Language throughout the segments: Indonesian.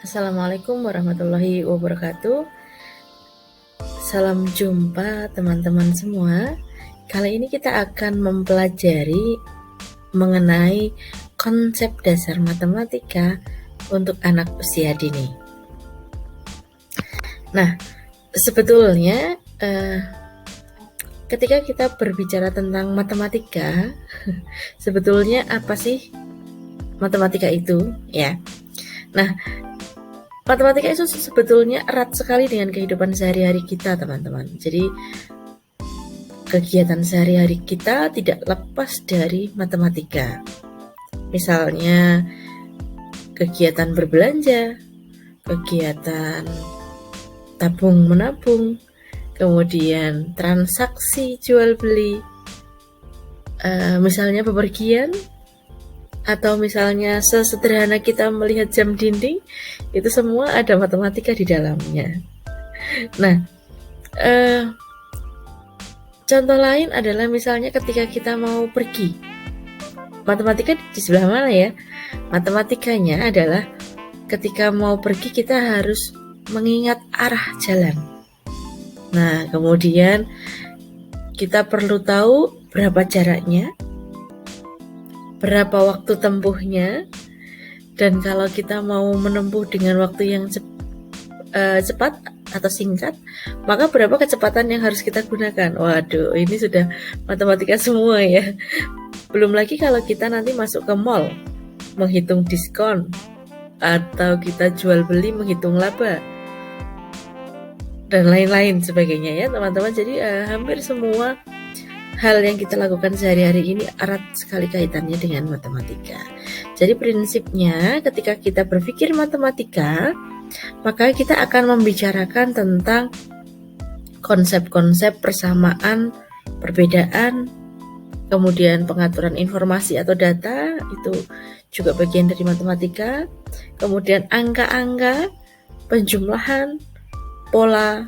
Assalamualaikum warahmatullahi wabarakatuh. Salam jumpa teman-teman semua. Kali ini kita akan mempelajari mengenai konsep dasar matematika untuk anak usia dini. Nah, sebetulnya ketika kita berbicara tentang matematika, sebetulnya apa sih matematika itu, ya? Nah, matematika itu sebetulnya erat sekali dengan kehidupan sehari-hari kita, teman-teman. Jadi, kegiatan sehari-hari kita tidak lepas dari matematika. Misalnya, kegiatan berbelanja, kegiatan tabung-menabung, kemudian transaksi jual-beli, misalnya bepergian, atau misalnya sesederhana kita melihat jam dinding, itu semua ada matematika di dalamnya. Nah, contoh lain adalah misalnya ketika kita mau pergi, matematika di sebelah mana ya? Matematikanya adalah ketika mau pergi kita harus mengingat arah jalan. Nah, kemudian kita perlu tahu berapa jaraknya, berapa waktu tempuhnya, dan kalau kita mau menempuh dengan waktu yang cepat atau singkat, maka berapa kecepatan yang harus kita gunakan. Waduh, ini sudah matematika semua ya. Belum lagi kalau kita nanti masuk ke mall, menghitung diskon, atau kita jual beli menghitung laba, dan lain-lain sebagainya ya teman-teman. Jadi hampir semua hal yang kita lakukan sehari-hari ini erat sekali kaitannya dengan matematika. Jadi prinsipnya ketika kita berpikir matematika, maka kita akan membicarakan tentang konsep-konsep persamaan, perbedaan, kemudian pengaturan informasi atau data, itu juga bagian dari matematika. Kemudian angka-angka, penjumlahan, pola,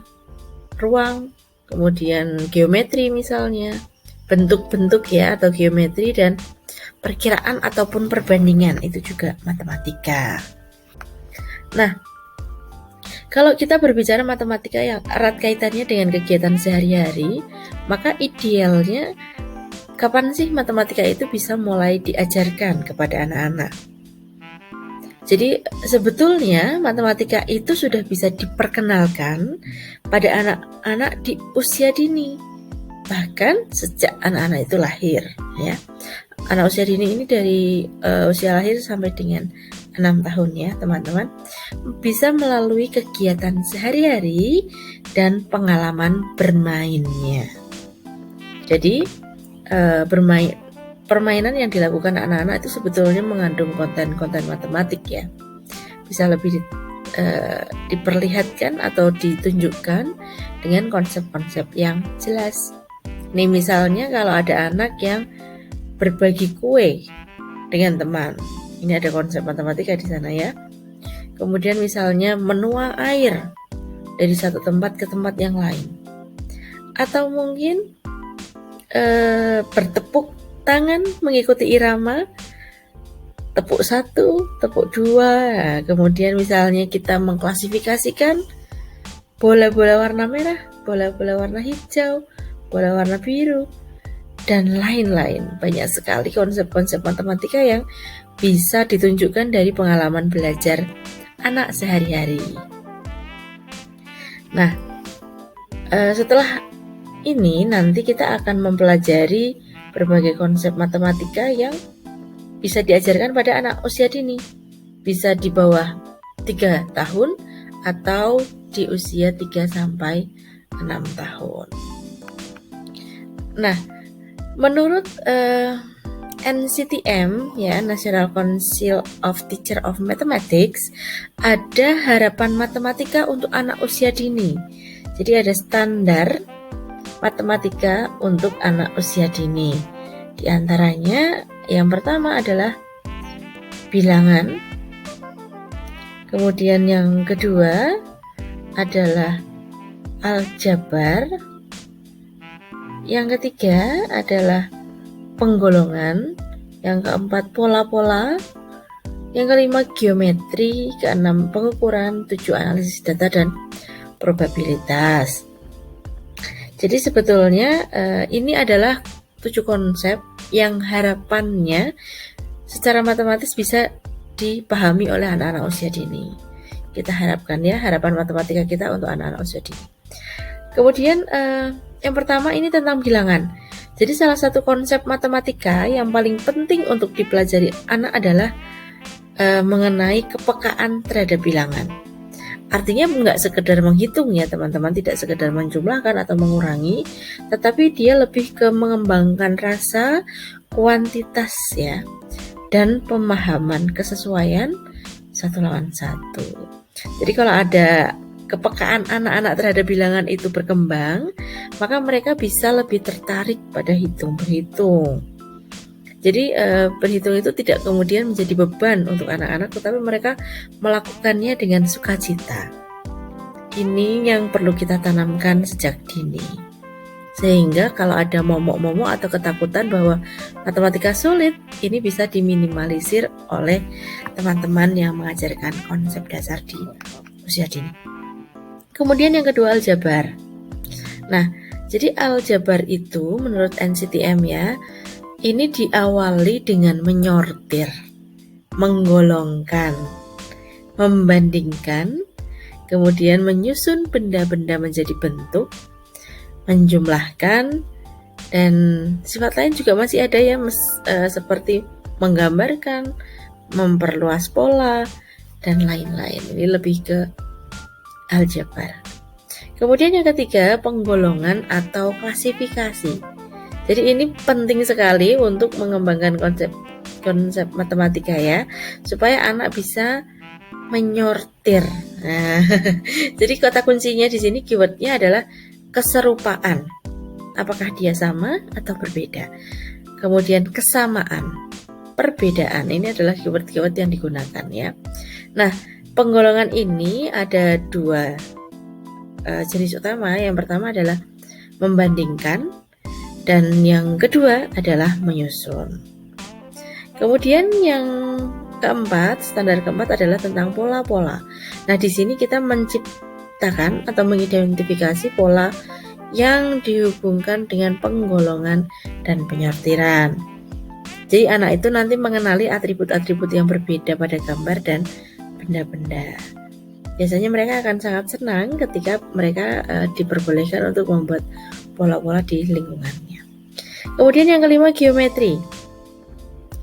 ruang, kemudian geometri misalnya, bentuk-bentuk ya atau geometri, dan perkiraan ataupun perbandingan, itu juga matematika. Nah, kalau kita berbicara matematika yang erat kaitannya dengan kegiatan sehari-hari, maka idealnya kapan sih matematika itu bisa mulai diajarkan kepada anak-anak? Jadi sebetulnya matematika itu sudah bisa diperkenalkan pada anak-anak di usia dini, bahkan sejak anak-anak itu lahir ya. Anak usia dini ini dari usia lahir sampai dengan 6 tahun ya teman-teman, bisa melalui kegiatan sehari-hari dan pengalaman bermainnya. Jadi permainan yang dilakukan anak-anak itu sebetulnya mengandung konten-konten matematik ya. Bisa lebih diperlihatkan atau ditunjukkan dengan konsep-konsep yang jelas. Nih misalnya kalau ada anak yang berbagi kue dengan teman, ini ada konsep matematika di sana ya. Kemudian misalnya menuang air dari satu tempat ke tempat yang lain, atau mungkin bertepuk tangan mengikuti irama, tepuk 1, tepuk 2. Nah, kemudian misalnya kita mengklasifikasikan bola-bola warna merah, bola-bola warna hijau, bola warna biru, dan lain-lain. Banyak sekali konsep-konsep matematika yang bisa ditunjukkan dari pengalaman belajar anak sehari-hari. Nah, setelah ini nanti kita akan mempelajari berbagai konsep matematika yang bisa diajarkan pada anak usia dini. Bisa di bawah 3 tahun atau di usia 3 sampai 6 tahun. Nah, menurut NCTM ya, National Council of Teachers of Mathematics, ada harapan matematika untuk anak usia dini. Jadi ada standar matematika untuk anak usia dini. Di antaranya yang pertama adalah bilangan. Kemudian yang kedua adalah aljabar. Yang ketiga adalah penggolongan. Yang keempat pola-pola. Yang kelima geometri, keenam pengukuran, 7 analisis data dan probabilitas. Jadi sebetulnya ini adalah 7 konsep yang harapannya secara matematis bisa dipahami oleh anak-anak usia dini. Kita harapkan ya, harapan matematika kita untuk anak-anak usia dini. Kemudian yang pertama ini tentang bilangan. Jadi salah satu konsep matematika yang paling penting untuk dipelajari anak adalah mengenai kepekaan terhadap bilangan. Artinya nggak sekedar menghitung ya teman-teman, tidak sekedar menjumlahkan atau mengurangi, tetapi dia lebih ke mengembangkan rasa, kuantitas ya, dan pemahaman kesesuaian satu lawan satu. Jadi kalau ada kepekaan anak-anak terhadap bilangan itu berkembang, maka mereka bisa lebih tertarik pada berhitung. Jadi berhitung itu tidak kemudian menjadi beban untuk anak-anak, tetapi mereka melakukannya dengan sukacita. Ini yang perlu kita tanamkan sejak dini. Sehingga kalau ada momok-momok atau ketakutan bahwa matematika sulit, ini bisa diminimalisir oleh teman-teman yang mengajarkan konsep dasar di usia dini. Kemudian yang kedua aljabar. Nah, jadi aljabar itu menurut NCTM ya, ini diawali dengan menyortir, menggolongkan, membandingkan, kemudian menyusun benda-benda menjadi bentuk, menjumlahkan, dan sifat lain juga masih ada ya, seperti menggambarkan, memperluas pola, dan lain-lain. Ini lebih ke aljabar. Kemudian yang ketiga, penggolongan atau klasifikasi. Jadi ini penting sekali untuk mengembangkan konsep matematika ya, supaya anak bisa menyortir. Nah, jadi kata kuncinya di sini keywordnya adalah keserupaan. Apakah dia sama atau berbeda? Kemudian kesamaan, perbedaan. Ini adalah keyword-keyword yang digunakan ya. Nah, penggolongan ini ada 2 jenis utama. Yang pertama adalah membandingkan, dan yang kedua adalah menyusun. Kemudian yang keempat, standar keempat adalah tentang pola-pola. Nah, di sini kita menciptakan atau mengidentifikasi pola yang dihubungkan dengan penggolongan dan penyortiran. Jadi anak itu nanti mengenali atribut-atribut yang berbeda pada gambar dan benda-benda. Biasanya mereka akan sangat senang ketika mereka diperbolehkan untuk membuat pola-pola di lingkungannya. Kemudian yang kelima, geometri.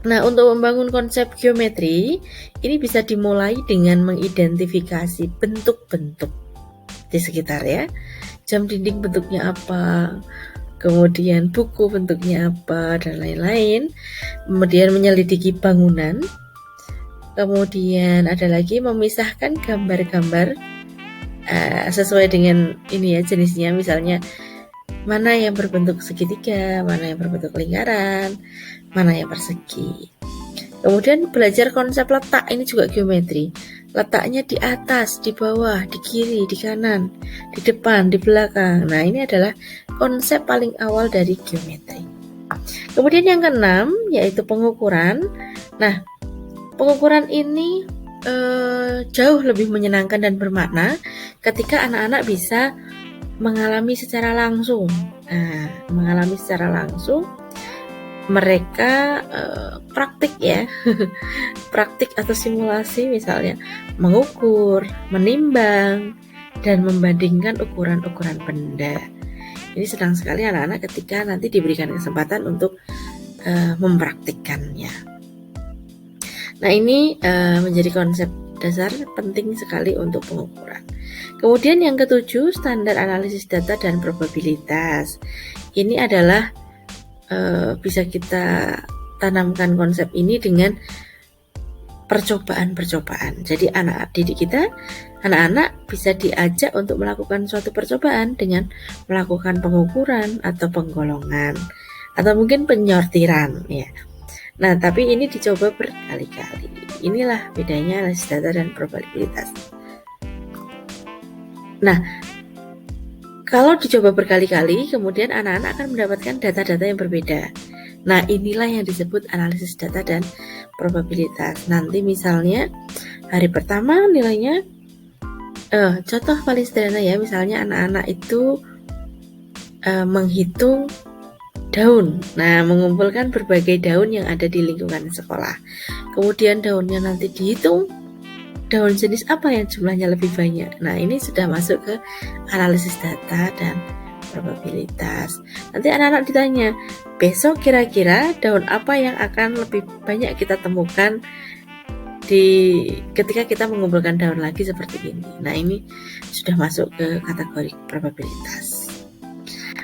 Nah, untuk membangun konsep geometri, ini bisa dimulai dengan mengidentifikasi bentuk-bentuk di sekitar ya. Jam dinding bentuknya apa, kemudian buku bentuknya apa, dan lain-lain. Kemudian menyelidiki bangunan. Kemudian ada lagi memisahkan gambar-gambar sesuai dengan ini ya jenisnya, misalnya mana yang berbentuk segitiga, mana yang berbentuk lingkaran, mana yang persegi. Kemudian belajar konsep letak, ini juga geometri. Letaknya di atas, di bawah, di kiri, di kanan, di depan, di belakang. Nah, ini adalah konsep paling awal dari geometri. Kemudian yang keenam yaitu pengukuran. Nah, pengukuran ini jauh lebih menyenangkan dan bermakna ketika anak-anak bisa mengalami secara langsung. Nah, mengalami secara langsung, mereka praktik ya, praktik atau simulasi misalnya, mengukur, menimbang, dan membandingkan ukuran-ukuran benda. Ini senang sekali anak-anak ketika nanti diberikan kesempatan untuk mempraktikkannya. Nah, ini menjadi konsep dasar penting sekali untuk pengukuran. Kemudian yang ketujuh, standar analisis data dan probabilitas. Ini adalah bisa kita tanamkan konsep ini dengan percobaan-percobaan. Jadi anak didik kita, anak-anak bisa diajak untuk melakukan suatu percobaan dengan melakukan pengukuran atau penggolongan atau mungkin penyortiran ya. Nah, tapi ini dicoba berkali-kali. Inilah bedanya analisis data dan probabilitas. Nah, kalau dicoba berkali-kali, kemudian anak-anak akan mendapatkan data-data yang berbeda. Nah, inilah yang disebut analisis data dan probabilitas. Nanti misalnya hari pertama nilainya contoh paling sederhana ya, misalnya anak-anak itu menghitung daun. Nah, mengumpulkan berbagai daun yang ada di lingkungan sekolah. Kemudian daunnya nanti dihitung, daun jenis apa yang jumlahnya lebih banyak. Nah, ini sudah masuk ke analisis data dan probabilitas. Nanti anak-anak ditanya, besok kira-kira daun apa yang akan lebih banyak kita temukan ketika kita mengumpulkan daun lagi seperti ini. Nah, ini sudah masuk ke kategori probabilitas.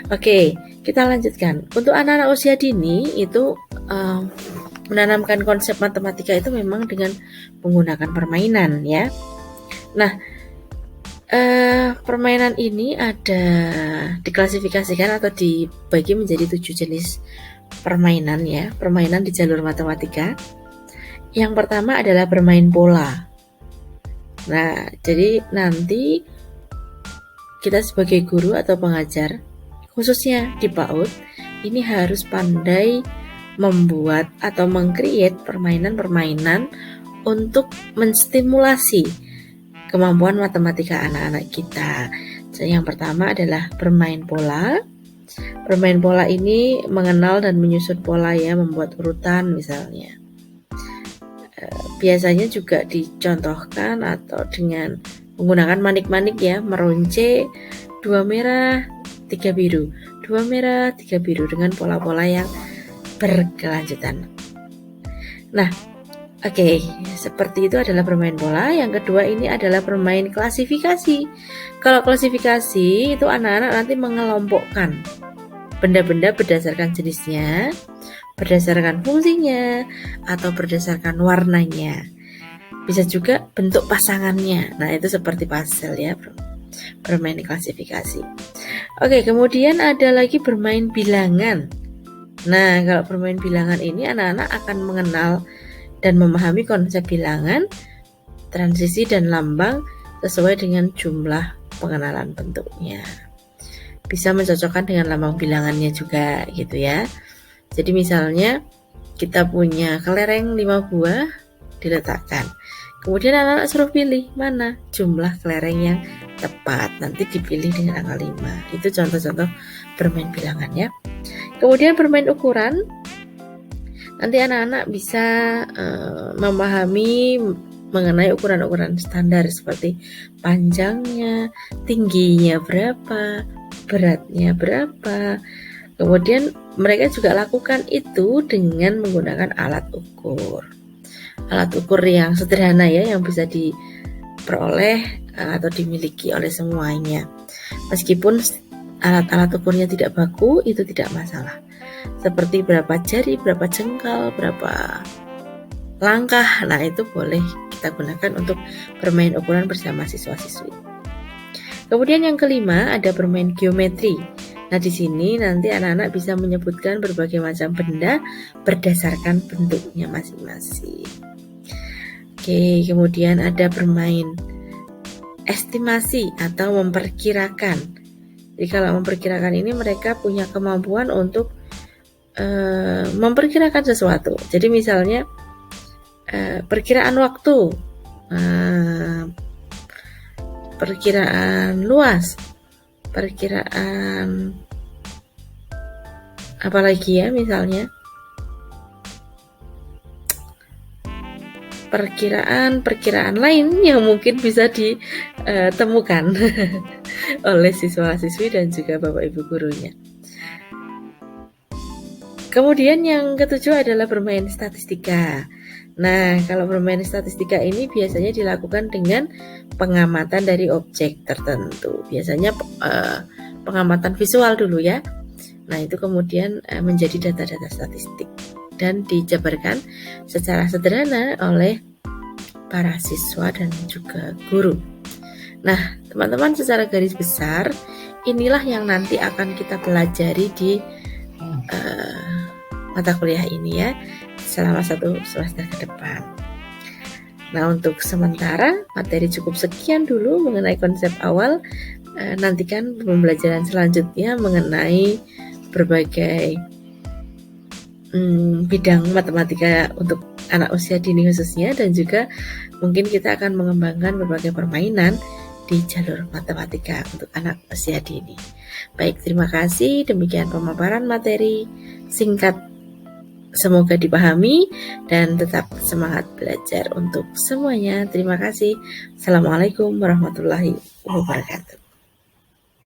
Oke, kita lanjutkan. Untuk anak-anak usia dini itu menanamkan konsep matematika itu memang dengan menggunakan permainan ya. Nah, permainan ini ada diklasifikasikan atau dibagi menjadi 7 jenis permainan ya. Permainan di jalur matematika. Yang pertama adalah bermain pola. Nah, jadi nanti kita sebagai guru atau pengajar, khususnya di PAUD, ini harus pandai membuat atau meng-create permainan-permainan untuk menstimulasi kemampuan matematika anak-anak kita. Jadi yang pertama adalah bermain pola. Bermain pola ini mengenal dan menyusun pola ya, membuat urutan misalnya. Biasanya juga dicontohkan atau dengan menggunakan manik-manik ya, meronce 2 merah 3 biru, 2 merah 3 biru dengan pola-pola yang berkelanjutan. Nah, oke, seperti itu adalah bermain pola. Yang kedua ini adalah bermain klasifikasi. Kalau klasifikasi itu anak-anak nanti mengelompokkan benda-benda berdasarkan jenisnya, berdasarkan fungsinya, atau berdasarkan warnanya. Bisa juga bentuk pasangannya. Nah, itu seperti puzzle ya, bro. Bermain klasifikasi. Oke, kemudian ada lagi bermain bilangan. Nah, kalau bermain bilangan ini anak-anak akan mengenal dan memahami konsep bilangan, transisi dan lambang sesuai dengan jumlah pengenalan bentuknya. Bisa mencocokkan dengan lambang bilangannya juga gitu ya. Jadi misalnya kita punya kelereng 5 buah diletakkan. Kemudian anak-anak suruh pilih mana jumlah kelereng yang tepat. Nanti dipilih dengan angka 5. Itu contoh-contoh bermain bilangan ya. Kemudian bermain ukuran. Nanti anak-anak bisa memahami mengenai ukuran-ukuran standar seperti panjangnya, tingginya berapa, beratnya berapa. Kemudian mereka juga lakukan itu dengan menggunakan alat ukur. Alat ukur yang sederhana ya, yang bisa diperoleh atau dimiliki oleh semuanya. Meskipun alat-alat ukurnya tidak baku, itu tidak masalah. Seperti berapa jari, berapa jengkal, berapa langkah. Nah, itu boleh kita gunakan untuk bermain ukuran bersama siswa-siswi. Kemudian yang kelima ada bermain geometri. Nah, di sini nanti anak-anak bisa menyebutkan berbagai macam benda berdasarkan bentuknya masing-masing. Oke, kemudian ada bermain estimasi atau memperkirakan. Jadi kalau memperkirakan ini mereka punya kemampuan untuk memperkirakan sesuatu. Jadi misalnya perkiraan waktu, perkiraan luas, perkiraan apalagi ya, misalnya perkiraan lain yang mungkin bisa ditemukan oleh siswa-siswi dan juga Bapak Ibu gurunya. Kemudian yang ketujuh adalah bermain statistika. Nah, kalau bermain statistika ini biasanya dilakukan dengan pengamatan dari objek tertentu. Biasanya pengamatan visual dulu ya. Nah, itu kemudian menjadi data-data statistik dan dijabarkan secara sederhana oleh para siswa dan juga guru. Nah, teman-teman, secara garis besar inilah yang nanti akan kita pelajari di mata kuliah ini ya, selama 1 semester ke depan. Nah, untuk sementara materi cukup sekian dulu mengenai konsep awal. Nantikan pembelajaran selanjutnya mengenai berbagai bidang matematika untuk anak usia dini khususnya, dan juga mungkin kita akan mengembangkan berbagai permainan di jalur matematika untuk anak usia dini. Baik, terima kasih. Demikian pemaparan materi singkat. Semoga dipahami dan tetap semangat belajar untuk semuanya. Terima kasih. Assalamualaikum warahmatullahi wabarakatuh.